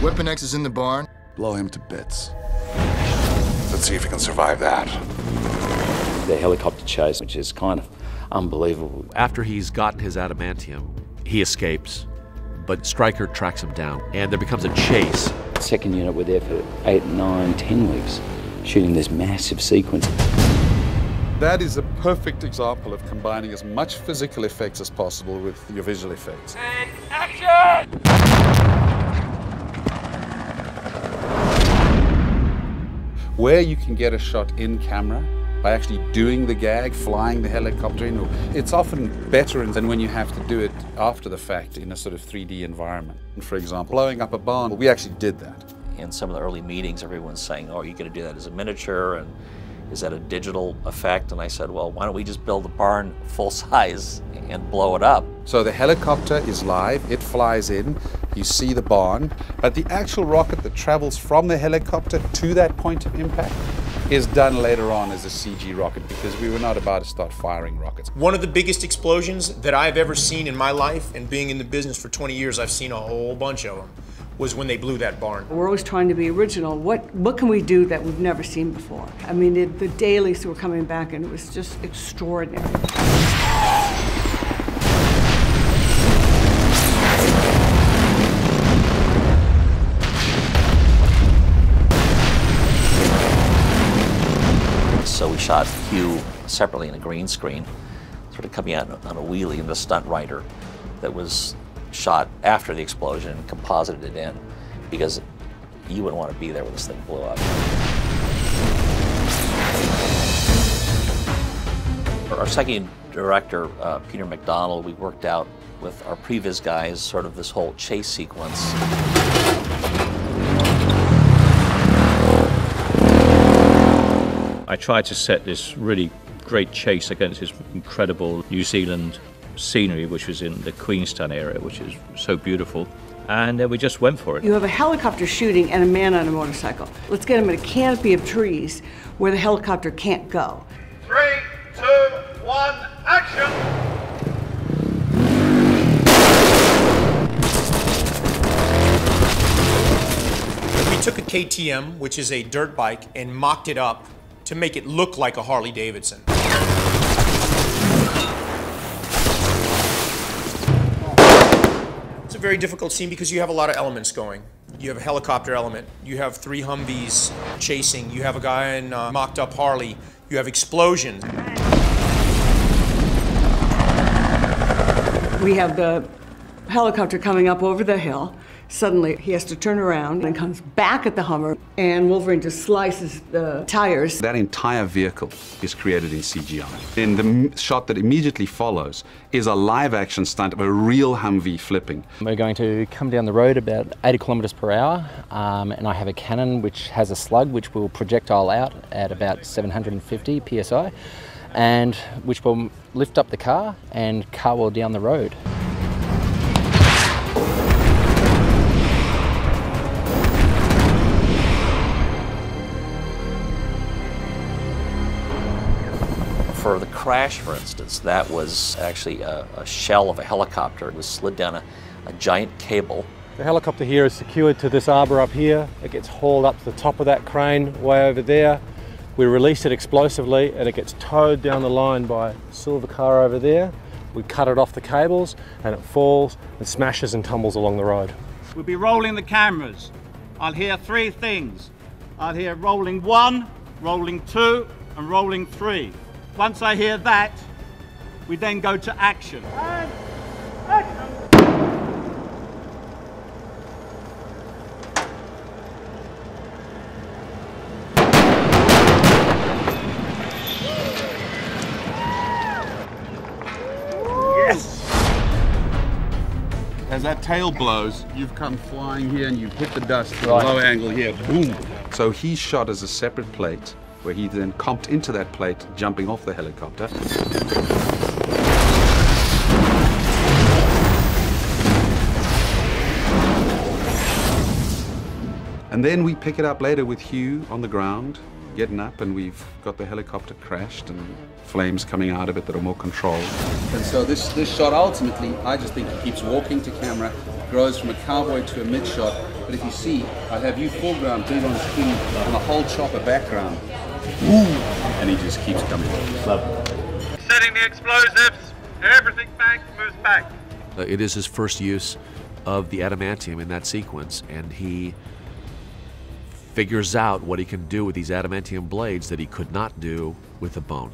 Weapon X is in the barn. Blow him to bits. Let's see if he can survive that. The helicopter chase, which is kind of unbelievable. After he's gotten his adamantium, he escapes, but Stryker tracks him down, and there becomes a chase. Second unit were there for 8, 9, 10 weeks, shooting this massive sequence. That is a perfect example of combining as much physical effects as possible with your visual effects. And action! Where you can get a shot in camera by actually doing the gag, flying the helicopter in, it's often better than when you have to do it after the fact in a sort of 3D environment. For example, blowing up a barn, we actually did that. In some of the early meetings, everyone's saying, oh, are you going to do that as a miniature? And is that a digital effect? And I said, well, why don't we just build the barn full size and blow it up? So the helicopter is live, it flies in, you see the barn, but the actual rocket that travels from the helicopter to that point of impact is done later on as a CG rocket, because we were not about to start firing rockets. One of the biggest explosions that I've ever seen in my life, and being in the business for 20 years, I've seen a whole bunch of them, was when they blew that barn. We're always trying to be original. What can we do that we've never seen before? I mean, the dailies were coming back, and it was just extraordinary. So we shot Hugh separately in a green screen, sort of coming out on a wheelie, and the stunt rider that was shot after the explosion and composited it in, because you wouldn't want to be there when this thing blew up. Our second director, Peter McDonald, we worked out with our previs guys sort of this whole chase sequence. I tried to set this really great chase against this incredible New Zealand scenery, which was in the Queenstown area, which is so beautiful. And we just went for it. You have a helicopter shooting and a man on a motorcycle. Let's get him in a canopy of trees where the helicopter can't go. 3, 2, 1, action! We took a KTM, which is a dirt bike, and mocked it up to make it look like a Harley Davidson. It's a very difficult scene because you have a lot of elements going. You have a helicopter element, you have 3 Humvees chasing, you have a guy in mocked up Harley, you have explosions. We have the helicopter coming up over the hill. Suddenly, he has to turn around and comes back at the Hummer, and Wolverine just slices the tires. That entire vehicle is created in CGI. And the shot that immediately follows is a live-action stunt of a real Humvee flipping. We're going to come down the road about 80 kilometres per hour, and I have a cannon which has a slug which will projectile out at about 750 psi, and which will lift up the car and cartwheel down the road. For the crash, for instance, that was actually a shell of a helicopter. It was slid down a giant cable. The helicopter here is secured to this arbor up here. It gets hauled up to the top of that crane way over there. We release it explosively and it gets towed down the line by a silver car over there. We cut it off the cables and it falls and smashes and tumbles along the road. We'll be rolling the cameras. I'll hear 3 things. I'll hear rolling 1, rolling 2, and rolling 3. Once I hear that, we then go to action. And action! Yes! As that tail blows, you've come flying here and you've hit the dust at a low angle here. Boom! So he's shot as a separate plate, where he then comped into that plate, jumping off the helicopter. And then we pick it up later with Hugh on the ground getting up and we've got the helicopter crashed and flames coming out of it that are more controlled. And so this shot ultimately, I just think he keeps walking to camera, grows from a cowboy to a mid shot. But if you see, I have you foreground, big on screen, and a whole chopper background. And he just keeps coming. Setting the explosives. Everything back, moves back. It is his first use of the adamantium in that sequence, and he figures out what he can do with these adamantium blades that he could not do with the bone.